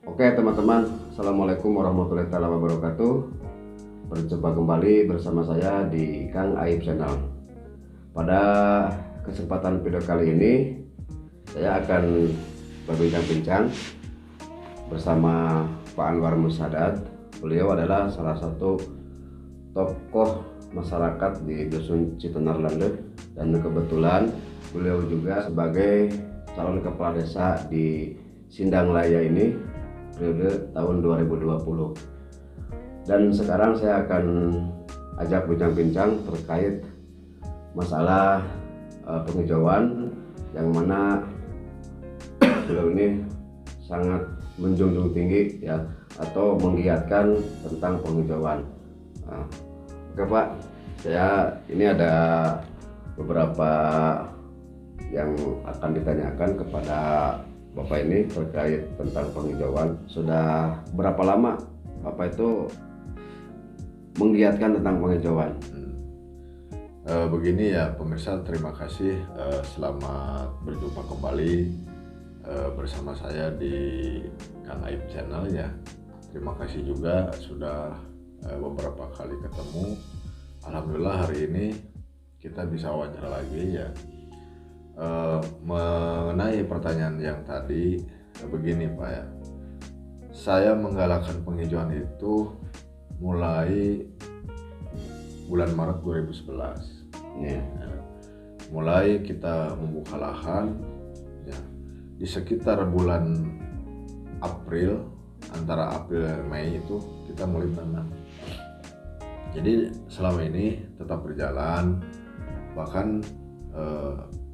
Oke teman-teman, Assalamualaikum warahmatullahi wabarakatuh. Berjumpa kembali bersama saya di Kang Aib Channel. Pada kesempatan video kali ini saya akan berbincang-bincang bersama Pak Anwar Musadat. Beliau adalah salah satu tokoh masyarakat di Dusun Citenar Lande, dan kebetulan beliau juga sebagai calon kepala desa di Sindanglaya ini periode tahun 2020. Dan sekarang saya akan ajak bincang-bincang terkait masalah penghijauan yang mana beliau ini sangat menjunjung tinggi ya, atau menggiatkan tentang penghijauan. Oke Pak, saya ini ada beberapa yang akan ditanyakan kepada Bapak ini terkait tentang penghijauan. Sudah berapa lama Bapak itu menggiatkan tentang penghijauan? Begini ya pemirsa, terima kasih, selamat berjumpa kembali bersama saya di Kang Aib Channel ya. Terima kasih juga sudah beberapa kali ketemu. Alhamdulillah hari ini kita bisa wawancara lagi ya. Mengenai pertanyaan yang tadi, begini Pak ya, saya menggalakkan penghijauan itu mulai bulan Maret 2011 ya. Mulai kita membuka lahan ya, di sekitar bulan April, antara April dan Mei itu kita mulai tanam. Jadi selama ini tetap berjalan, bahkan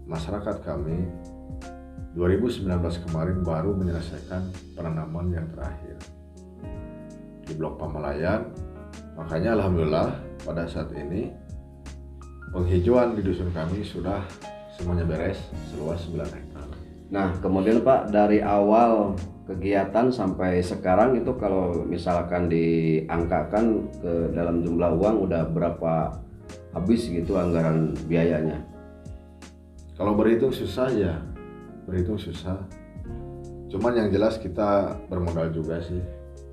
masyarakat kami 2019 kemarin baru menyelesaikan penanaman yang terakhir di Blok Pamalayan. Makanya alhamdulillah pada saat ini penghijauan di dusun kami sudah semuanya beres seluas 9 hektar. Nah kemudian Pak, dari awal kegiatan sampai sekarang itu kalau misalkan diangkakan ke dalam jumlah uang udah berapa habis gitu anggaran biayanya? Kalau berhitung susah ya, berhitung susah. Cuman yang jelas kita bermodal juga sih.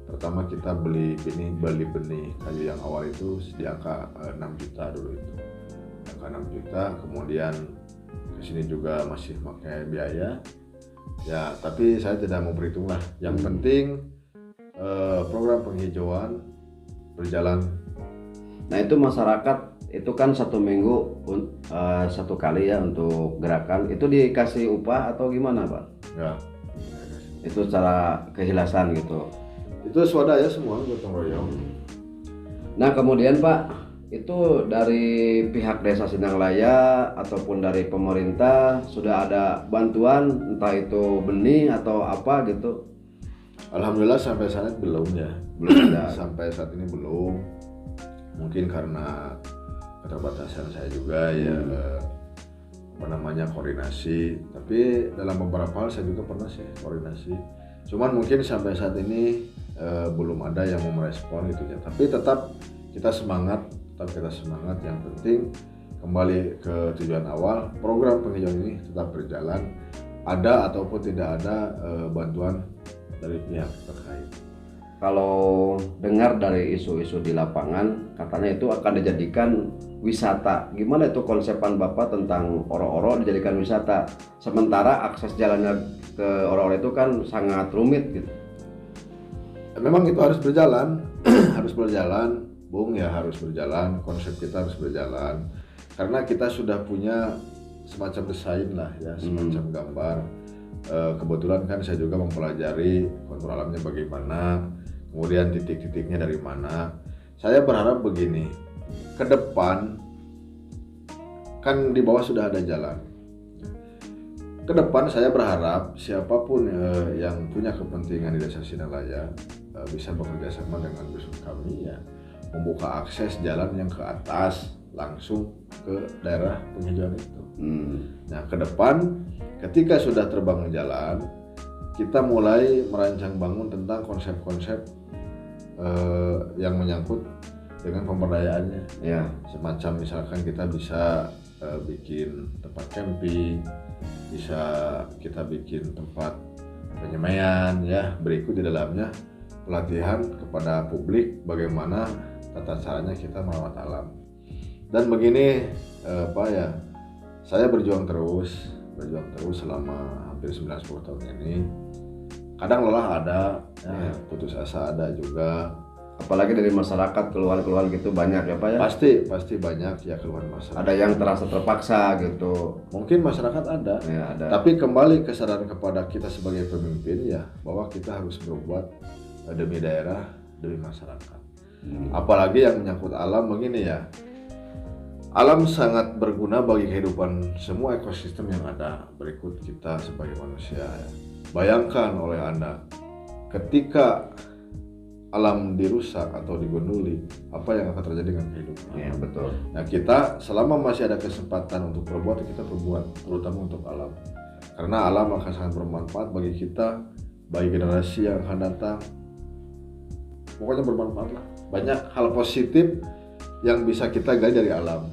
Pertama kita beli benih kayu yang awal itu di angka 6 juta dulu itu. Angka 6 juta, kemudian kesini juga masih pakai biaya. Ya, tapi saya tidak mau berhitung lah. Yang penting program penghijauan berjalan. Nah itu masyarakat itu kan satu minggu satu kali ya untuk gerakan, itu dikasih upah atau gimana Pak? Ya. Itu secara kehilasan gitu. Itu swadaya semua, gotong royong. Nah kemudian Pak, itu dari pihak Desa Sindanglaya ataupun dari pemerintah sudah ada bantuan, entah itu benih atau apa gitu? Alhamdulillah sampai saat belum ya, Belum ada. sampai saat ini belum. Mungkin karena keterbatasan saya juga ya, koordinasi. Tapi dalam beberapa hal saya juga pernah sih koordinasi. Cuman mungkin sampai saat ini belum ada yang mau merespon gitu ya. Tapi tetap kita semangat. Yang penting kembali ke tujuan awal, program penghijauan ini tetap berjalan. Ada ataupun tidak ada bantuan dari pihak terkait. Kalau dengar dari isu-isu di lapangan, katanya itu akan dijadikan wisata. Gimana itu konsepan Bapak tentang oro-oro dijadikan wisata? Sementara akses jalannya ke oro-oro itu kan sangat rumit gitu. Memang itu harus berjalan, harus berjalan, Bung ya, harus berjalan. Konsep kita harus berjalan. Karena kita sudah punya semacam desain lah ya, semacam gambar. Kebetulan kan saya juga mempelajari kontur alamnya bagaimana, kemudian titik-titiknya dari mana. Saya berharap begini, ke depan kan di bawah sudah ada jalan. Ke depan saya berharap siapapun yang punya kepentingan di Desa Sindanglaya bisa bekerja sama dengan dusun kami ya, membuka akses jalan yang ke atas langsung ke daerah penghijauan itu. Nah ke depan ketika sudah terbangun jalan, kita mulai merancang bangun tentang konsep-konsep yang menyangkut dengan pemberdayaannya ya, semacam misalkan kita bisa bikin tempat camping, bisa kita bikin tempat penyemaian ya, berikut di dalamnya pelatihan kepada publik bagaimana tata caranya kita merawat alam. Dan begini saya berjuang terus selama hampir 90 tahun ini. Kadang lelah ada, putus asa ada juga. Apalagi dari masyarakat keluhan-keluhan gitu banyak ya Pak ya. Pasti banyak ya keluhan masyarakat. Ada yang terasa terpaksa gitu. Mungkin masyarakat ada. Ya, ada. Tapi kembali kesadaran kepada kita sebagai pemimpin ya, bahwa kita harus berbuat demi daerah, demi masyarakat. Apalagi yang menyangkut alam begini ya. Alam sangat berguna bagi kehidupan semua ekosistem yang ada. Berikut kita sebagai manusia ya. Bayangkan oleh Anda, ketika alam dirusak atau digunduli, apa yang akan terjadi dengan kehidupan? Ya, betul. Nah, kita selama masih ada kesempatan untuk berbuat, kita berbuat, terutama untuk alam. Karena alam akan sangat bermanfaat bagi kita, bagi generasi yang akan datang. Pokoknya bermanfaat lah. Banyak hal positif yang bisa kita gali dari alam.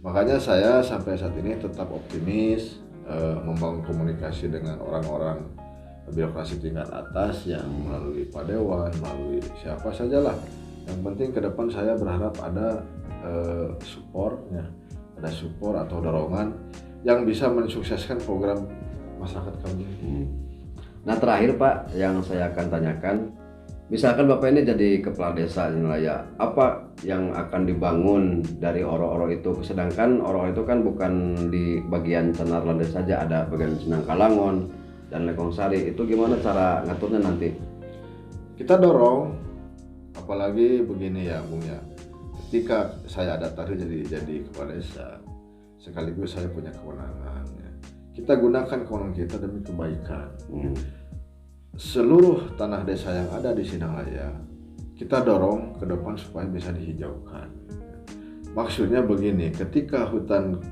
Makanya saya sampai saat ini tetap optimis, membangun komunikasi dengan orang-orang birokrasi tingkat atas yang melalui Pak Dewan, melalui siapa sajalah. Yang penting ke depan saya berharap ada support atau dorongan yang bisa mensukseskan program masyarakat kami. Nah terakhir Pak, yang saya akan tanyakan, misalkan Bapak ini jadi kepala desa di Nilaya, apa yang akan dibangun dari oro-oro itu? Sedangkan oro itu kan bukan di bagian Senar Landes saja, ada bagian Sinangkalangon dan Lekong Sari. Itu gimana cara ngaturnya nanti? Kita dorong, apalagi begini ya Bung ya, ketika saya ada tadi jadi kepala desa, sekaligus saya punya kewenangan ya. Kita gunakan kewenangan kita demi kebaikan. Seluruh tanah desa yang ada di Sinanglaya kita dorong ke depan supaya bisa dihijaukan. Maksudnya begini, ketika hutan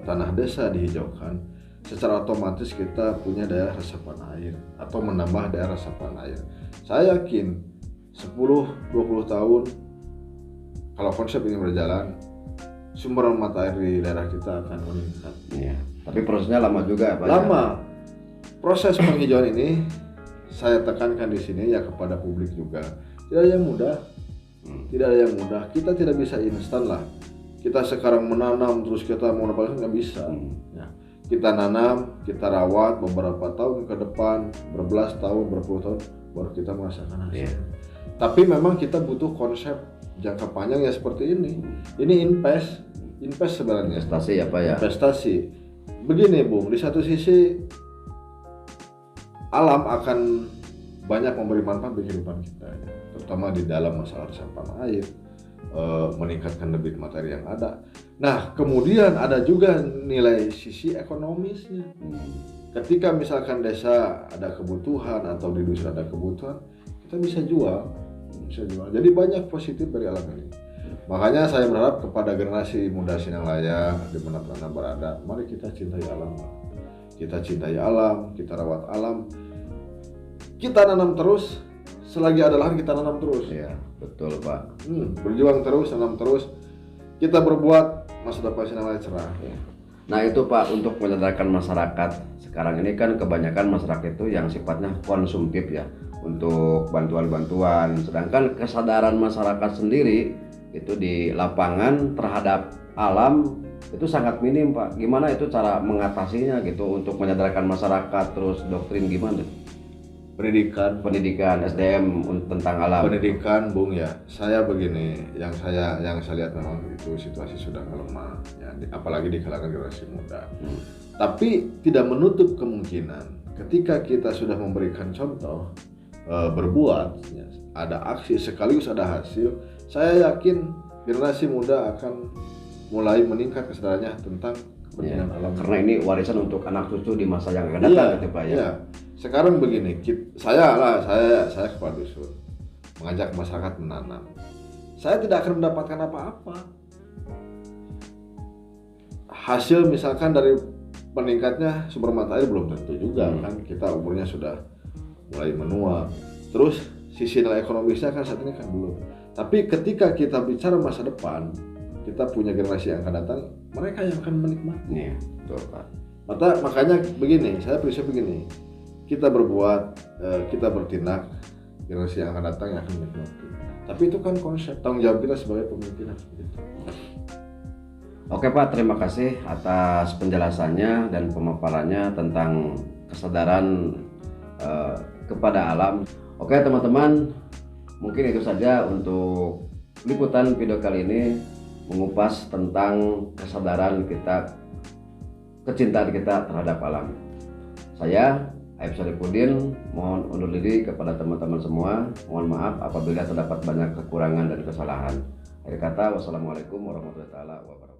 tanah desa dihijaukan, secara otomatis kita punya daerah resapan air atau menambah daerah resapan air. Saya yakin 10-20 tahun kalau konsep ini berjalan, sumber mata air di daerah kita akan meningkat. Ya, tapi prosesnya lama juga Pak. Lama. Proses penghijauan ini saya tekankan di sini ya kepada publik juga. Tidak ada yang mudah. Tidak ada yang mudah. Kita tidak bisa instan lah. Kita sekarang menanam terus kita mau nabas nggak bisa. Ya. Kita nanam, kita rawat beberapa tahun ke depan, berbelas tahun, berpuluh tahun, baru kita merasakan hasil. Tapi memang kita butuh konsep jangka panjang ya seperti ini. Ini invest sebenarnya. Investasi ya Pak ya. Investasi. Begini Bung, di satu sisi alam akan banyak memberi manfaat bagi kehidupan kita, ya. Terutama di dalam masalah resapan air, meningkatkan debit materi yang ada. Nah, kemudian ada juga nilai sisi ekonomisnya. Ketika misalkan desa ada kebutuhan atau di dusun ada kebutuhan, kita bisa jual. Jadi banyak positif dari alam ini. Makanya saya berharap kepada generasi muda Sinanglaya dimanapun Anda berada, mari kita cintai alam. Kita cintai alam, kita rawat alam, kita nanam terus, selagi ada lahan kita nanam terus. Iya, betul Pak. Berjuang terus, nanam terus, kita berbuat masa depan Sinanglaya cerah. Nah itu Pak, untuk menyadarkan masyarakat, sekarang ini kan kebanyakan masyarakat itu yang sifatnya konsumtif ya, untuk bantuan-bantuan, sedangkan kesadaran masyarakat sendiri itu di lapangan terhadap alam itu sangat minim Pak. Gimana itu cara mengatasinya gitu untuk menyadarkan masyarakat, terus doktrin gimana? Pendidikan SDM tentang alam. Pendidikan Bung ya. Saya begini, yang saya lihat memang itu situasi sudah melemah ya, apalagi di kalangan generasi muda. Tapi tidak menutup kemungkinan ketika kita sudah memberikan contoh, berbuat ya, ada aksi sekaligus ada hasil, saya yakin generasi muda akan mulai meningkat kesadarannya tentang kepentingan alam. Karena ini warisan untuk anak cucu di masa yang akan datang gitu Pak ya. Iya. Sekarang begini, saya kepala dusun mengajak masyarakat menanam. Saya tidak akan mendapatkan apa-apa. Hasil misalkan dari meningkatnya sumber mata air belum tentu juga kan, kita umurnya sudah mulai menua. Terus sisi nilai ekonomisnya kan saat ini kan belum. Tapi ketika kita bicara masa depan, kita punya generasi yang akan datang, mereka yang akan menikmati. Iya, betul Pak. Makanya begini, saya prinsip begini. kita berbuat, kita bertindak, generasi yang akan datang yang akan menikmati. Tapi itu kan konsep tanggung jawab kita sebagai pemimpin harus begitu. Oke Pak, terima kasih atas penjelasannya dan pemaparannya tentang kesadaran kepada alam. Oke teman-teman, mungkin itu saja untuk liputan video kali ini, mengupas tentang kesadaran kita, kecintaan kita terhadap alam. Saya Aib Saripudin, mohon undur diri kepada teman-teman semua. Mohon maaf apabila terdapat banyak kekurangan dan kesalahan. Akhir kata, wassalamualaikum warahmatullahi wabarakatuh.